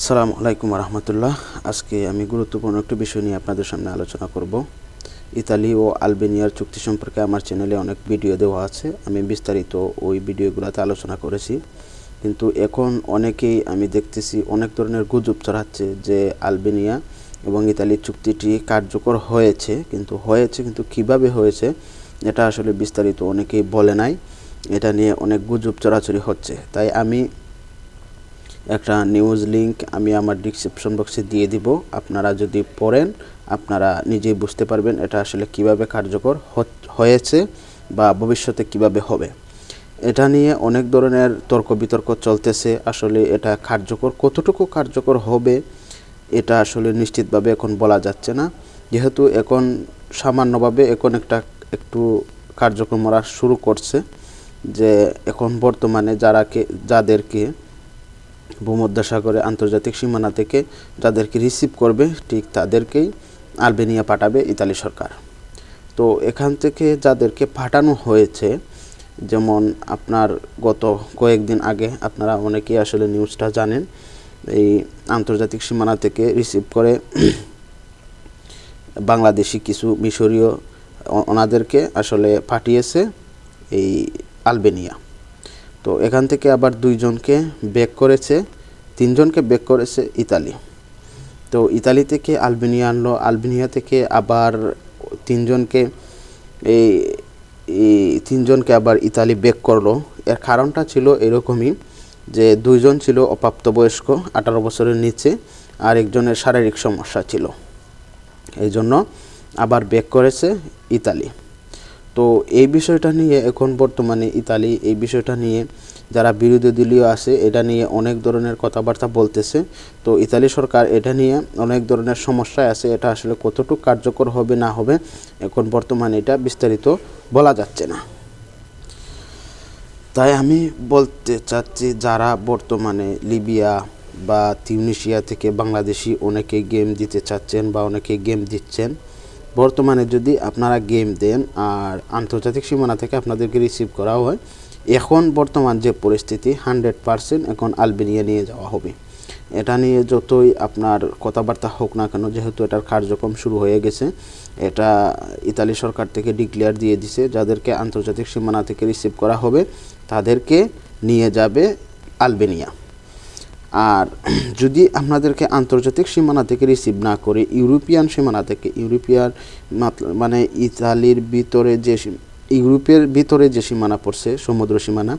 আসসালামু আলাইকুম রহমতুল্লাহ। আজকে আমি গুরুত্বপূর্ণ একটি বিষয় নিয়ে আপনাদের সামনে আলোচনা করব। ইতালি ও আলবেনিয়ার চুক্তি সম্পর্কে আমার চ্যানেলে অনেক ভিডিও দেওয়া আছে, আমি বিস্তারিত ওই ভিডিওগুলোতে আলোচনা করেছি। কিন্তু এখন অনেকেই আমি দেখতেছি অনেক ধরনের গুজব ছড়াচ্ছে যে আলবেনিয়া এবং ইতালির চুক্তিটি কার্যকর হয়েছে, কিন্তু কিভাবে হয়েছে এটা আসলে বিস্তারিত অনেকেই বলে নাই। এটা নিয়ে অনেক গুজব চড়াচড়ি হচ্ছে, তাই আমি একটা নিউজ লিংক আমি আমার ডিসক্রিপশন বক্সে দিয়ে দিব। আপনারা যদি পড়েন আপনারা নিজেই বুঝতে পারবেন এটা আসলে কিভাবে কার্যকর হয়েছে বা ভবিষ্যতে কিভাবে হবে। এটা নিয়ে অনেক ধরনের তর্ক বিতর্ক চলতেছে। আসলে এটা কতটুকু কার্যকর হবে এটা আসলে নিশ্চিতভাবে এখন বলা যাচ্ছে না, যেহেতু এখন সামান্যভাবে একটু কার্যক্রম শুরু করছে। যে এখন বর্তমানে যাদেরকে ভূমধ্যসাগরে আন্তর্জাতিক সীমানা থেকে যাদেরকে রিসিভ করবে ঠিক তাদেরকেই আলবেনিয়া পাঠাবে ইতালি সরকার। তো এখান থেকে যাদেরকে পাঠানো হয়েছে, যেমন আপনার গত কয়েকদিন আগে আপনারা অনেকেই আসলে নিউজটা জানেন, এই আন্তর্জাতিক সীমানা থেকে রিসিভ করে বাংলাদেশি কিছু মিশরীয় ওনাদেরকে আসলে পাঠিয়েছে এই আলবেনিয়া। তো এখান থেকে আবার তিনজনকে ব্যাক করেছে ইতালি। তো ইতালি থেকে আলবেনিয়া আনলো, আলবেনিয়া থেকে আবার তিনজনকে তিনজনকে আবার ইতালি ব্যাক করলো। এর কারণটা ছিল এরকমই যে দুইজন ছিল অপ্রাপ্তবয়স্ক 18 বছরের নিচে, আর একজনের শারীরিক সমস্যা ছিল, এই জন্য আবার ব্যাক করেছে ইতালি। তো এই বিষয়টা নিয়ে এখন বর্তমানে ইতালি এই বিষয়টা নিয়ে যারা বিরোধী দলীয় আছে এটা নিয়ে অনেক ধরনের কথাবার্তা বলতেছে। তো ইতালি সরকার এটা নিয়ে অনেক ধরনের সমস্যায় আছে, এটা আসলে কতটুকু কার্যকর হবে না হবে এখন বর্তমানে এটা বিস্তারিত বলা যাচ্ছে না। তাই আমি বলতে চাচ্ছি, যারা বর্তমানে লিবিয়া বা তিউনিসিয়া থেকে বাংলাদেশি অনেকে গেম দিতে চাচ্ছেন বা অনেকে গেম দিচ্ছেন, বর্তমানে যদি আপনারা গেম দেন আর আন্তর্জাতিক সীমানা থেকে আপনাদেরকে রিসিভ করা হয়, এখন বর্তমান যে পরিস্থিতি 100% এখন আলবেনিয়া নিয়ে যাওয়া হবে। এটা নিয়ে যতই আপনার কথাবার্তা হোক না কেন, যেহেতু এটার কার্যক্রম শুরু হয়ে গেছে, এটা ইতালি সরকার থেকে ডিক্লেয়ার দিয়ে দিছে যাদেরকে আন্তর্জাতিক সীমানা থেকে রিসিভ করা হবে তাদেরকে নিয়ে যাবে আলবেনিয়া। আর যদি আপনাদেরকে আন্তর্জাতিক সীমানা থেকে রিসিভ না করে ইউরোপিয়ান সীমানা থেকে, মানে ইউরোপের ভিতরে যে সীমানা পড়ছে সমুদ্র সীমানা,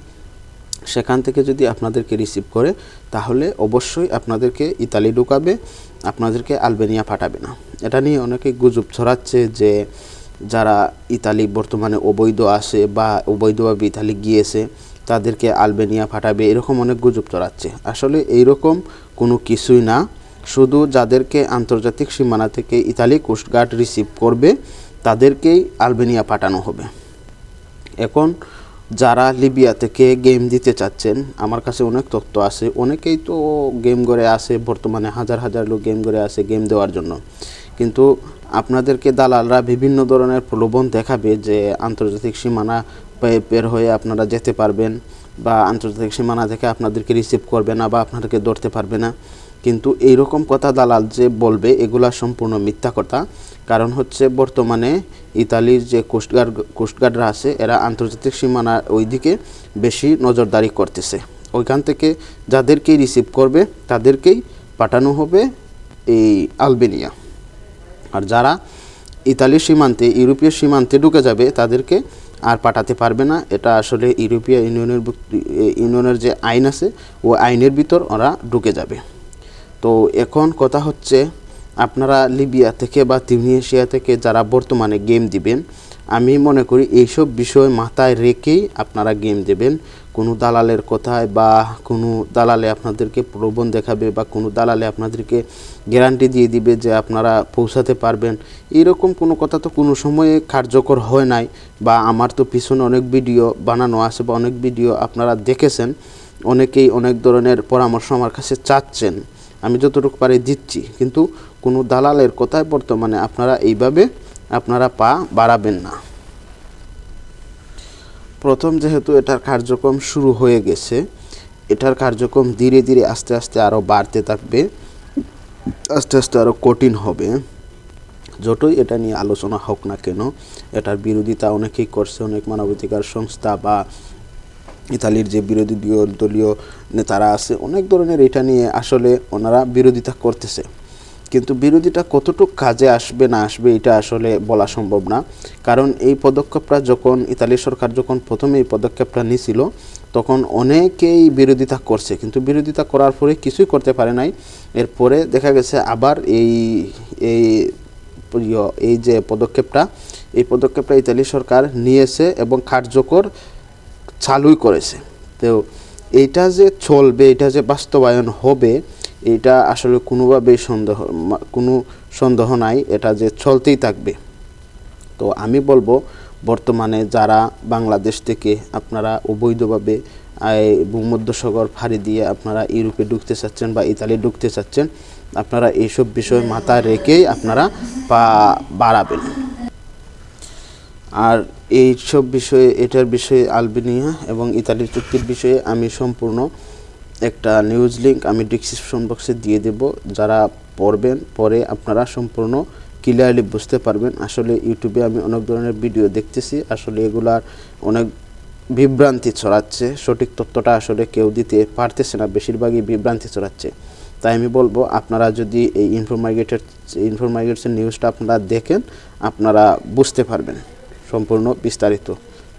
সেখান থেকে যদি আপনাদেরকে রিসিভ করে তাহলে অবশ্যই আপনাদেরকে ইতালি ঢুকাবে, আপনাদেরকে আলবেনিয়া পাঠাবে না। এটা নিয়ে অনেকে গুজব ছড়াচ্ছে যে যারা ইতালি বর্তমানে অবৈধ আসে বা অবৈধভাবে ইতালি গিয়েছে তাদেরকে আলবেনিয়া পাঠাবে, এরকম অনেক গুজব ছড়াচ্ছে। আসলে এইরকম কোনো কিছুই না, শুধু যাদেরকে আন্তর্জাতিক সীমানা থেকে ইতালি কোস্টগার্ড রিসিভ করবে তাদেরকেই আলবেনিয়া পাঠানো হবে। এখন যারা লিবিয়া থেকে গেম দিতে চাচ্ছেন, আমার কাছে অনেক তথ্য আছে, অনেকেই তো গেম করে আসে, বর্তমানে হাজার হাজার লোক গেম করে আসে গেম দেওয়ার জন্য। কিন্তু আপনাদেরকে দালালরা বিভিন্ন ধরনের প্রলোভন দেখাবে যে আন্তর্জাতিক সীমানা পের হয়ে আপনারা যেতে পারবেন বা আন্তর্জাতিক সীমানা থেকে আপনাদেরকে রিসিভ করবে না বা আপনাদেরকে ধরতে পারবে না। কিন্তু এইরকম কথা দালাল যে বলবে এগুলা সম্পূর্ণ মিথ্যা কথা। কারণ হচ্ছে বর্তমানে ইতালির যে কোস্টগার্ডরা আছে এরা আন্তর্জাতিক সীমানা ওইদিকে বেশি নজরদারি করতেছে। ওইখান থেকে যাদেরকেই রিসিভ করবে তাদেরকেই পাঠানো হবে এই আলবেনিয়া। আর যারা ইতালির সীমান্তে ইউরোপীয় সীমান্তে ঢুকে যাবে তাদেরকে আর পাঠাতে পারবে না। এটা আসলে ইউরোপীয় ইউনিয়নের যে আইন আছে ওই আইনের ভিতর ওরা ঢুকে যাবে। তো এখন কথা হচ্ছে, আপনারা লিবিয়া থেকে বা তিউনিসিয়া থেকে যারা বর্তমানে গেম দিবেন, আমি মনে করি এইসব বিষয় মাথায় রেখেই আপনারা গেম দেবেন। কোনো দালালের কথায় বা কোনো দালালে আপনাদেরকে প্রলোভন দেখাবে বা কোনো দালালে আপনাদেরকে গ্যারান্টি দিয়ে দিবে যে আপনারা পৌঁছাতে পারবেন, এরকম কোনো কথা তো কোনো সময়ে কার্যকর হয় নাই। বা আমার তো পিছনে অনেক ভিডিও বানানো আছে বা অনেক ভিডিও আপনারা দেখেছেন, অনেকেই অনেক ধরনের পরামর্শ আমার কাছে চাচ্ছেন, আমি যতটুকু পারি দিচ্ছি। কিন্তু কোনো দালালের কথায় বর্তমানে আপনারা এইভাবে আপনারা পা বাড়াবেন না। প্রথম যেহেতু এটার কার্যক্রম শুরু হয়ে গেছে, এটার কার্যক্রম ধীরে ধীরে আস্তে আস্তে আরও বাড়তে থাকবে, আস্তে আস্তে আরও কঠিন হবে। যতই এটা নিয়ে আলোচনা হোক না কেন, এটার বিরোধিতা অনেকেই করছে, অনেক মানবাধিকার সংস্থা বা ইতালির যে বিরোধী দলীয় নেতারা আছে, অনেক ধরনের এটা নিয়ে আসলে ওনারা বিরোধিতা করতেছে। কিন্তু বিরোধিতা কতটুকু কাজে আসবে না আসবে এটা আসলে বলা সম্ভব না। কারণ এই পদক্ষেপটা যখন ইতালির সরকার যখন প্রথমে এই পদক্ষেপটা নিয়েছিল, তখন অনেকেই বিরোধিতা করছে, কিন্তু বিরোধিতা করার পরে কিছুই করতে পারে নাই। এরপরে দেখা গেছে আবার এই এই যে এই পদক্ষেপটা ইতালি সরকার নিয়েছে এবং কার্যকর চালুই করেছে। তো এইটা যে চলবে, এটা যে বাস্তবায়ন হবে, এটা আসলে কোনোভাবেই কোনো সন্দেহ নাই, এটা যে চলতেই থাকবে। তো আমি বলবো বর্তমানে যারা বাংলাদেশ থেকে আপনারা অবৈধভাবে ভূমধ্যসাগর পাড়ি দিয়ে আপনারা ইউরোপে ঢুকতে চাচ্ছেন বা ইতালি ঢুকতে চাচ্ছেন, আপনারা এইসব বিষয় মাথায় রেখেই আপনারা পা বাড়াবেন। আর এইসব বিষয়ে, এটার বিষয়ে আলবেনিয়া এবং ইতালির চুক্তির বিষয়ে আমি সম্পূর্ণ একটা নিউজ লিঙ্ক আমি ডিসক্রিপশন বক্সে দিয়ে দেব। যারা পড়বেন, পরে আপনারা সম্পূর্ণ ক্লিয়ারলি বুঝতে পারবেন। আসলে ইউটিউবে আমি অনেক ধরনের ভিডিও দেখতেছি, আসলে এগুলার অনেক বিভ্রান্তি ছড়াচ্ছে, সঠিক তথ্যটা আসলে কেউ দিতে পারতেছে না, বেশিরভাগই বিভ্রান্তি ছড়াচ্ছে। তাই আমি বলবো আপনারা যদি এই ইনফরমাইগেটসের নিউজটা আপনারা দেখেন, আপনারা বুঝতে পারবেন সম্পূর্ণ বিস্তারিত।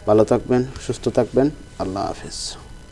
ভালো থাকবেন, সুস্থ থাকবেন, আল্লাহ হাফেজ।